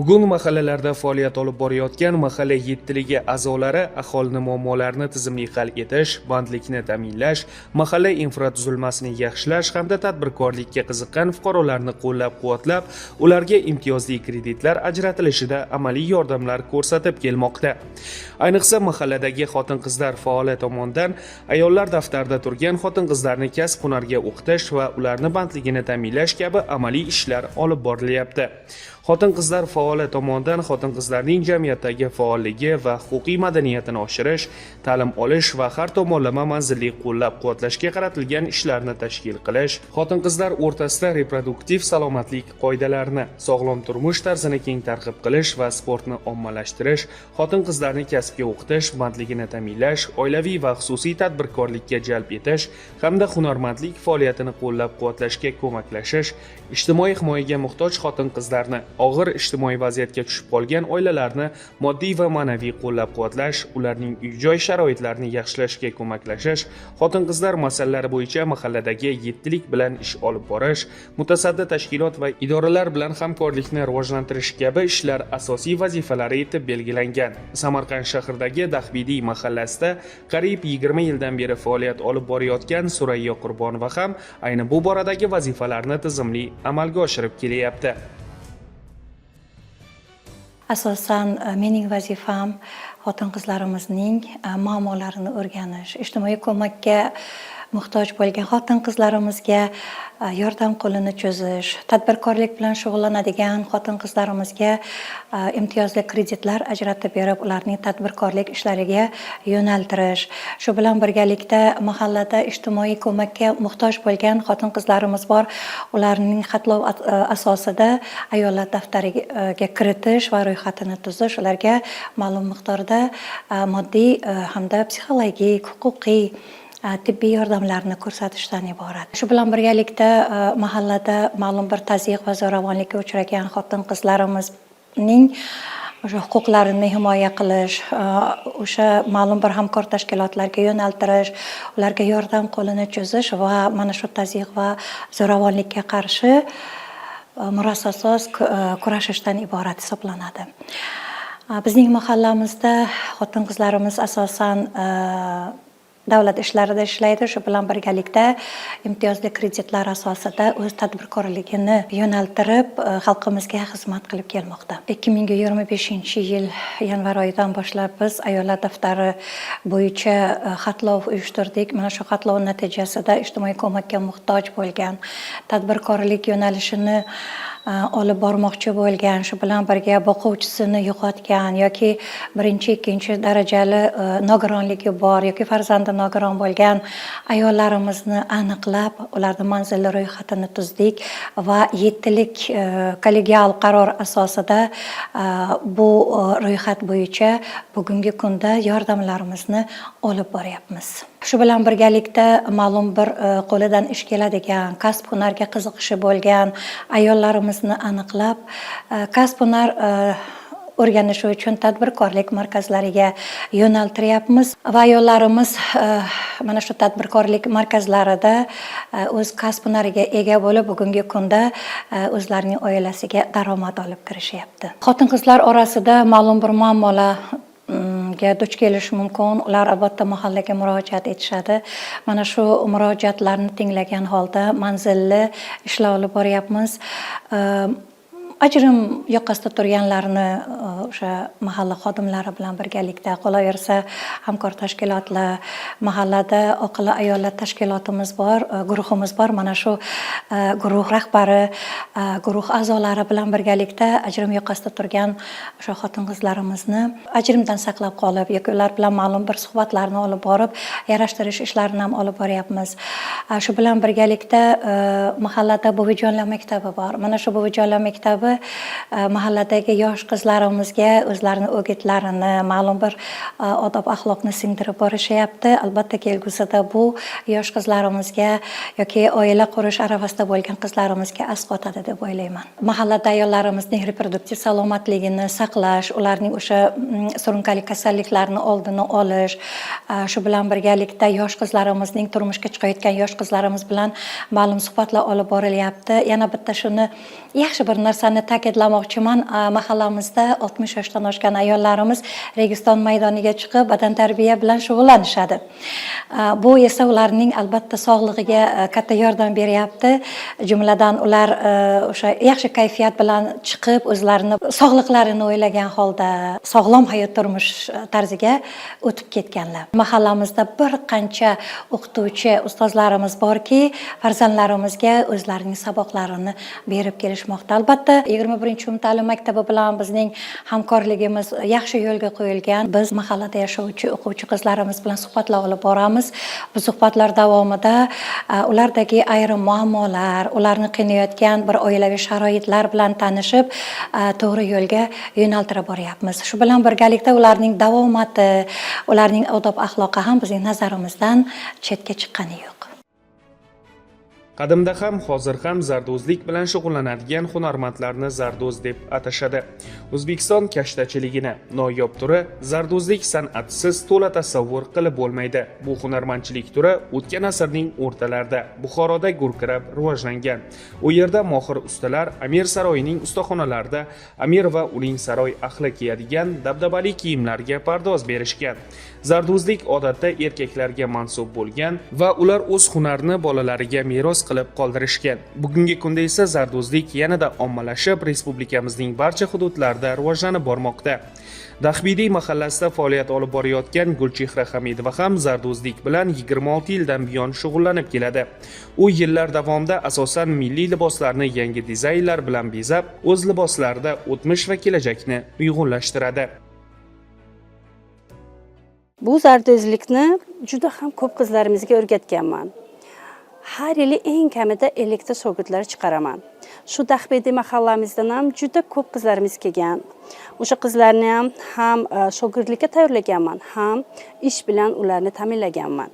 Bugun mahallalarda faoliyat olib borayotgan mahalla yettiligi a'zolari aholini muammolarini tizimli hal etish, bandlikni ta'minlash, mahalla infratuzilmasini yaxshilash hamda tadbirkorlikka qiziqqan fuqarolarni qo'llab-quvvatlab, ularga imtiyozli kreditlar ajratilishida amaliy yordamlar ko'rsatib kelmoqda. Ayniqsa mahalladagi xotin-qizlar faoli tomonidan ayollar daftarida turgan xotin-qizlarni kasb-hunarga o'qitish va ularni bandligini ta'minlash kabi amaliy ishlar olib borilyapti. Xotin-qizlar faoli tomonidan xotin-qizlarning jamiyatdagi faolligi va huquqiy madaniyatini oshirish, ta'lim olish va har tomonlama manzilli qo'llab-quvvatlashga qaratilgan ishlarni tashkil qilish, xotin-qizlar o'rtasida reproduktiv salomatlik qoidalarini, sog'lom turmush tarzini keng targ'ib qilish va sportni ommalashtirish, xotin-qizlarni kasbga o'qitish, bandligini ta'minlash, oilaviy va xususiy tadbirkorlikka jalb etish hamda hunarmandlik faoliyatini qo'llab-quvvatlashga ko'maklashish, ijtimoiy himoyaga muhtoj xotin-qizlarni, og'ir ijtimoiy vaziyatga tushib qolgan oilalarni moddiy va ma'naviy qo'llab-quvvatlash, ularning uy-joy sharoitlarini yaxshilashga ko'maklashish, xotin-qizlar masalalari bo'yicha mahalladagi yettilik bilan ish olib borish, mutasaddi tashkilot va idoralar bilan hamkorlikni rivojlantirish kabi ishlar asosiy vazifalari etib belgilangan. Samarqand shahridagi Dahbidiy mahallasida qariyb 20 yildan beri faoliyat olib borayotgan Surayyo Qurbonova ham ayni bu boradagi vazifalarni tizimli amalga oshirib kelyapti. Asosan mening vazifam xotin-qizlarimizning muammolarini o'rganish, ijtimoiy ko'makka muhtoj bo'lgan xotin-qizlarimizga yordam qo'lini cho'zish, tadbirkorlik bilan shug'ullanadigan xotin-qizlarimizga imtiyozli kreditlar ajratib berib, ularning tadbirkorlik ishlariga yo'naltirish. Shu bilan birgalikda mahallada ijtimoiy ko'makka muhtoj bo'lgan xotin-qizlarimiz bor. Ularning xatlov asosida ayollar daftariga kiritish va ro'yxatini tuzish, ularga ma'lum miqdorda moddiy hamda psixologik, huquqiy tibbiy yordamlarni ko'rsatishdan iborat. Shu bilan birgalikda mahallada ma'lum bir tazyiq va zo'ravonlikka uchragan xotin-qizlarimizning o'sha huquqlarini himoya qilish, o'sha ma'lum bir hamkor tashkilotlarga yo'naltirish, ularga yordam qo'lini cho'zish va mana shu tazyiq va zo'ravonlikka qarshi murosasiz kurashishdan iborat hisoblanadi. Bizning mahallamizda xotin-qizlarimiz asosan davlat ishlarida ishlaydi. Shu bilan birgalikda imtiyozli kreditlar asosida o'z tadbirkorligini yo'naltirib, xalqimizga xizmat qilib kelmoqda. 2025-yil yanvar oyidan boshlab biz ayollar daftari bo'yicha xatlov uyushtirdik. Mana shu xatlov natijasida ijtimoiy ko'makka muhtoj bo'lgan, tadbirkorlik yo'nalishini olib bormoqchi bo'lgan, shu bilan birga boquvchisini yo'qotgan yoki birinchi, ikkinchi darajali nogironligi bor yoki farzandi nogiron bo'lgan ayollarimizni aniqlab, ularning manzilli ro'yxatini tuzdik va yettilik kollegial qaror asosida bu ro'yxat bo'yicha bugungi kunda yordamlarimizni olib boryapmiz. Shu bilan birgalikda ma'lum bir qo'lidan ish keladigan, kasb-hunarga qiziqishi bo'lgan ayollarimizni aniqlab, kasb-hunar o'rganishi uchun tadbirkorlik markazlariga yo'naltiryapmiz va ayollarimiz mana shu tadbirkorlik markazlarida o'z kasb-hunariga ega bo'lib, bugungi kunda o'zlarining oilasiga daromad olib kirishyapti. Xotin-qizlar orasida ma'lum bir muammolar duch kelishi mumkin. Ular albatta mahallaga murojaat etishadi. Mana shu murojaatlarni tinglagan holda manzilli ishlar olib boryapmiz. Ajrim yoqasida turganlarni o'sha mahalla xodimlari bilan birgalikda, qolaversa hamkor tashkilotlar, mahallada oqila ayollar tashkilotimiz bor, guruhimiz bor. Mana shu guruh rahbari, guruh a'zolari bilan birgalikda ajrim yoqasida turgan o'sha xotin-qizlarimizni ajrimdan saqlab qolib yoki ular bilan ma'lum bir suhbatlarni olib borib, yarashtirish ishlarini ham olib boryapmiz. Shu bilan birgalikda mahallada buvijonlar maktabi bor. Mana shu buvijonlar maktabi mahalladagi yosh qizlarimizga o'zlarini o'gitlarini, ma'lum bir odob axloqni singdirib borishyapti. Albatta kelgusida bu yosh qizlarimizga yoki oila qurish arafasida bo'lgan qizlarimizga asqotadi deb o'ylayman. Mahallada ayollarimizning reproduktiv salomatligini saqlash, ularning o'sha surunkali kasalliklarni oldini olish, shu bilan birgalikda yosh qizlarimizning turmushga chiqayotgan yosh qizlarimiz bilan ma'lum suhbatlar olib borilyapti. Yana bitta shuni yaxshi bir narsani ta'kidlamoqchiman. Mahallamizda 60 yoshdan oshgan ayollarimiz Registon maydoniga chiqib badan tarbiya bilan shug'ullanishadi. Bu esa ularning albatta sog'lig'iga katta yordam beryapti. Jumladan ular o'sha yaxshi kayfiyat bilan chiqib, o'zlarini sog'liqlarini o'ylagan holda sog'lom hayot turmush tarziga o'tib ketganlar. Mahallamizda bir qancha o'qituvchi ustozlarimiz borki, farzandlarimizga o'zlarining saboqlarini berib kelishmoqda. Albatta 21-umumta'lim maktabi bilan bizning hamkorligimiz yaxshi yo'lga qo'yilgan. Biz mahallada yashovchi o'quvchi qizlarimiz bilan suhbatlar olib boramiz. Bu suhbatlar davomida ulardagi ayrim muammolar, ularni qiynayotgan bir oilaviy sharoitlar bilan tanishib, to'g'ri yo'lga yo'naltirib boryapmiz. Shu bilan birgalikda ularning davomati, ularning odob axloqi ham bizning nazarimizdan chetga chiqqani yo'q. Qadimda ham, hozir ham zardo'zlik bilan shug'ullanadigan hunarmandlarni zardo'z deb atashadi. O'zbekiston kashtachiligini noyob turi zardo'zlik san'atisiz to'la tasavvur qilib bo'lmaydi. Bu hunarmandchilik turi o'tgan asrning o'rtalarida Buxoroda gurkirab rivojlangan. U yerda mohir ustalar Amir saroyining ustaxonalarida Amir va uning saroy ahli kiyadigan dabdabali kiyimlarga pardoz berishgan. Zardo'zlik odatda erkaklarga mansub bo'lgan va ular o'z hunarini bolalariga meros qilib qoldirishgan. Bugungi kunda esa zardo'zlik yanada ommalashib, respublikamizning barcha hududlarida rivojlanib bormoqda. Daxbidiy mahallasida faoliyat olib borayotgan Gulchehra Hamidova ham zardo'zlik bilan 26 yildan buyon shug'ullanib keladi. U yillar davomida asosan milliy liboslarni yangi dizaynlar bilan bezab, o'z liboslarida o'tmish va kelajakni uyg'unlashtiradi. Bu zardo'zlikni juda ham ko'p qizlarimizga o'rgatganman. Har yili eng kamida 50 ta shogirdlar chiqaraman. Shu Daxbidiy mahallamizdan ham juda ko'p qizlarimiz kelgan. O'sha qizlarni ham shogirdlikka tayyorlaganman, ham ish bilan ularni ta'minlaganman.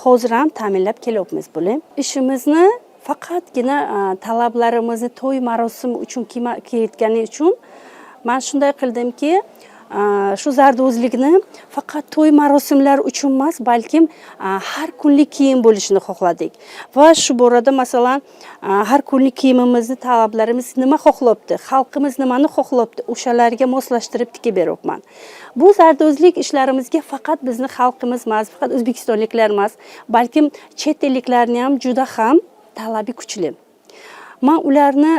Hozir ham ta'minlab kelyapmiz bular. Ishimizni faqatgina talablarimizni to'y marosimi uchun kiyayotgani uchun men shunday qildimki, shu zardo'zlikni faqat to'y marosimlari uchun emas, balkim har kunlik kiyim bo'lishini xohladik. Va shu borada masalan, har kunlik kiyimimizni talablarimiz nima xohlabdi, xalqimiz nimani xohlabdi, o'shalarga moslashtirib tikib beryapman. Bu zardo'zlik ishlarimizga faqat bizni xalqimiz emas, faqat o'zbekistonliklar emas, balkim chet elliklarni ham juda ham talabi kuchli. Men ularni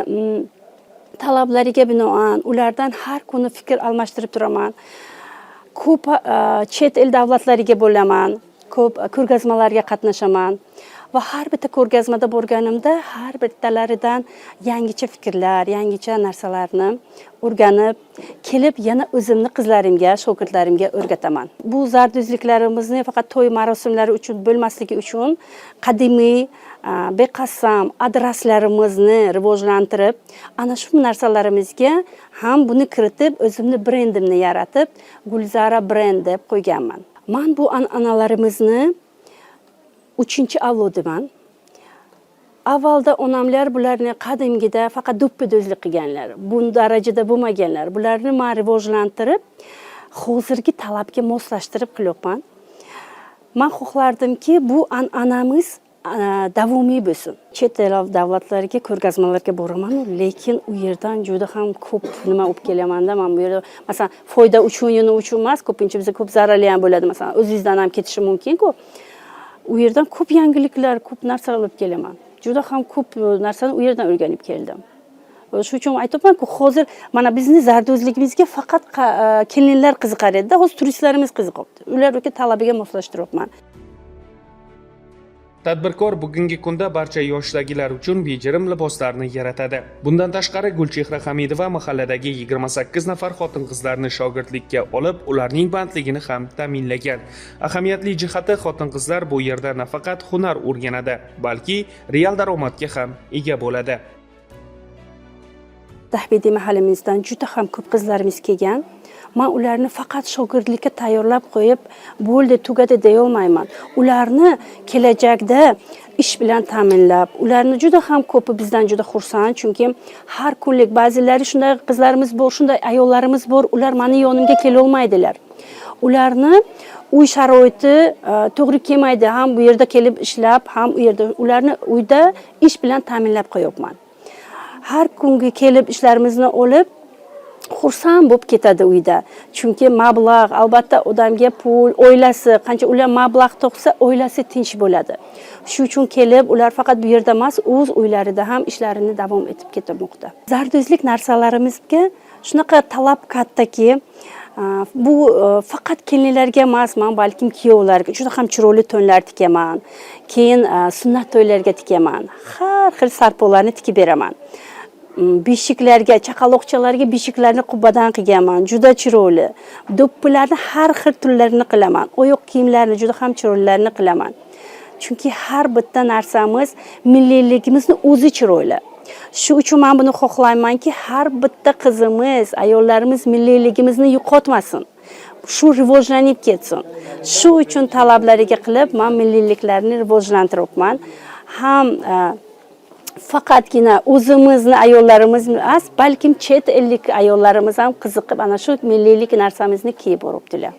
talablariga binoan ulardan har kuni fikr almashtirib turaman. Ko'p chet el davlatlariga bo'laman, ko'p ko'rgazmalarga qatnashaman va har bitta ko'rgazmada borganimda har bittalaridan yangicha fikrlar, yangicha narsalarni o'rganib, kelib yana o'zimni qizlarimga, shogirdlarimga o'rgataman. Bu zardo'zliklarimizni faqat to'y marosimlari uchun bo'lmasligi uchun qadimiy beqasam adreslarimizni rivojlantirib, ana shu narsalarimizga ham buni kiritib, o'zimni brendimni yaratib, Gulzara brend deb qo'yganman. Men bu an'analarimizni 3-avlodiman. Avvalda onamlar bularni qadimgida faqat do'ppi-do'zlik qilganlar. Bu darajada bo'lmaganlar. Bularni men rivojlantirib, hozirgi talabga moslashtirib qilyapman. Men xohlardimki, bu an'anamiz davomiy bo'lsin. Chet el davlatlarga ko'rgazmalarga boraman, lekin u yerdan juda ham ko'p nima olib kelaman-da. Men bu yerda masalan foyda uchun, yana uchun emas, ko'pincha bizga ko'p zararli ham bo'ladi. Masalan, o'zingizdan ham ketishi mumkin-ku. U yerdan ko'p yangiliklar, ko'p narsalar olib kelaman. Juda ham ko'p narsani u yerdan o'rganib keldim. Shu uchun aytibman-ku, hozir mana bizning zardo'zligimizga faqat kelinlar qiziqar edi, hozir turistlarimiz qiziqyapti. Ularga talabiga moslashtiryapman. Tadbirkor bugungi kunda barcha yoshdagilar uchun bejirim liboslarni yaratadi. Bundan tashqari Gulchehra Hamidova mahalladagi 28 nafar xotin-qizlarni shogirdlikka olib, ularning bandligini ham ta'minlagan. Ahamiyatli jihati, xotin-qizlar bu yerda nafaqat hunar o'rganadi, balki real daromadga ham ega bo'ladi. Dahbedi mahallamizdan juda ham ko'p qizlarimiz kelgan. Men ularni faqat shogirdlikka tayyorlab qo'yib, bo'ldi, tugadi deya olmayman. Ularni kelajakda ish bilan ta'minlab, ularni juda ham ko'pi bizdan juda xursand, chunki har kunlik ba'zilari shunday qizlarimiz bor, shunday ayollarimiz bor, ular meni yonimga kela olmaydilar. Ularni uy sharoiti to'g'ri kelmaydi, ham bu yerda kelib ishlab, ham u yerda ularni uyda ish bilan ta'minlab qo'yibman. Har kungi kelib ishlarimizni olib xursand bo'lib ketadi uyda. Chunki mablag', albatta odamga pul, oilasi, qancha ular mablag' topsa, oilasi tinch bo'ladi. Shu uchun kelib, ular faqat bu yerda emas, o'z uylarida ham ishlarini davom etib ketmoqda. Zardozlik narsalarimizga shunaqa talab kattaki, bu faqat kelinlarga emas, men balkim kuyovlarga juda ham chiroyli to'nlar tikaman. Keyin sunnat to'ylarga tikaman. Har xil sarpolarni tikib beraman. Beshiklarga, chaqaloqchalarga beshiklarni qubbadan qilganman, juda chiroyli. Do'ppilarni har xil turlarini qilaman. Oyoq kiyimlarni juda ham chiroylilarini qilaman. Chunki har bitta narsamiz milliyligimizni o'zi chiroyli. Shu uchun men buni xohlaymanki, har bitta qizimiz, ayollarimiz milliyligimizni yo'qotmasin. Shu rivojlanib ketsin. Shu uchun talablariga qilib, men milliyliklarni rivojlantiribman. Ham faqatgina o'zimizni ayollarimiz emas, balkim chet ellik ayollarimiz ham qiziqib ana shu milliylik narsamizni kiyib boribdilar.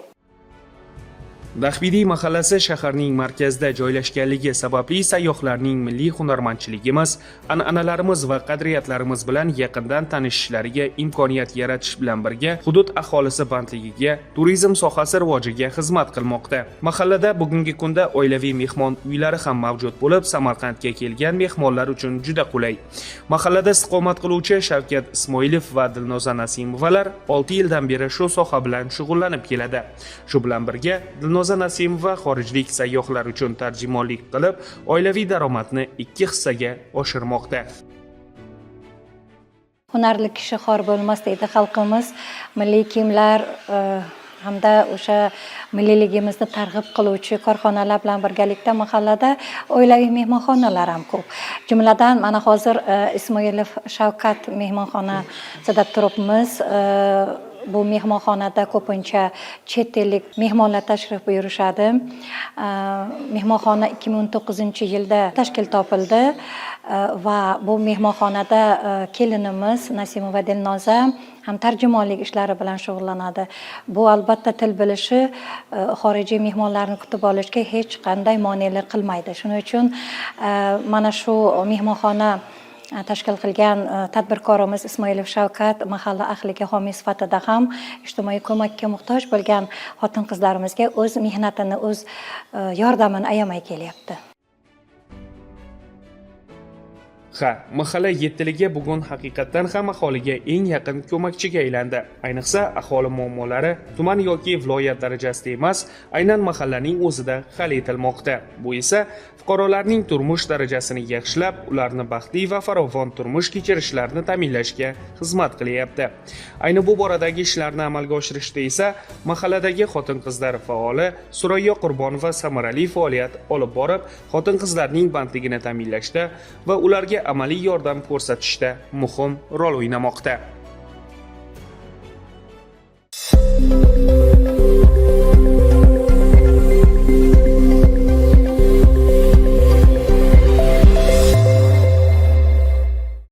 Dahbedi mahallasi shaharning markazida joylashganligi sababli sayyohlarning milliy hunarmandchiligimiz, an'analarimiz va qadriyatlarimiz bilan yaqindan tanishishlariga imkoniyat yaratish bilan birga hudud aholisi bandligiga, turizm sohasi rivojiga xizmat qilmoqda. Mahallada bugungi kunda oilaviy mehmon uylari ham mavjud bo'lib, Samarqandga kelgan mehmonlar uchun juda qulay. Mahallada istiqomat qiluvchi Shavkat Ismoilov va Dilnoza Nasimovalar 6 yildan beri shu soha bilan shug'ullanib keladi. Shu bilan birga Dilnoza Nasimova xorijlik sayyohlar uchun tarjimonlik qilib, oilaviy daromadni 2 hissaga oshirmoqda. Hunarli kishi xor bo'lmas deydi xalqimiz. Milliy kiyimlar hamda o'sha milliyligimizni targ'ib qiluvchi korxonalar bilan birgalikda mahallada oilaviy mehmonxonalar ham ko'p. Jumladan mana hozir Ismoilov Shavkat mehmonxonasida turibmiz. Bu mehmonxonada ko'pincha chet ellik mehmonlar tashrif buyurishadi. Mehmonxona 2019-yilda tashkil topildi va bu mehmonxonada kelinimiz Nasimova Dilnoza ham tarjimonlik ishlari bilan shug'ullanadi. Bu albatta til bilishi xorijiy mehmonlarni kutib olishga hech qanday monelik qilmaydi. Shuning uchun mana shu mehmonxona tashkil qilgan tadbirkorimiz Ismoilov Shavkat mahalla ahliga homiy sifatida ham ijtimoiy ko'makka muhtoj bo'lgan xotin-qizlarimizga o'z mehnatini, o'z yordamini ayamay kelyapti. Mahalla yettiligi bugun haqiqatdan ham aholiga eng yaqin ko'makchiga aylandi. Ayniqsa, aholi muammolari tuman yoki viloyat darajasida emas, aynan mahallaning o'zida hal etilmoqda. Bu esa fuqarolarning turmush darajasini yaxshilab, ularni baxtli va farovon turmush kechirishlarini ta'minlashga xizmat qilyapti. Ayni bu boradagi ishlarni amalga oshirishda esa mahalladagi xotin-qizlar faoli Surayyo Qurbonova samarali faoliyat olib borib, xotin-qizlarning bandligini ta'minlashda va ularga amaliy yordam ko'rsatishda muhim rol o'ynamoqda.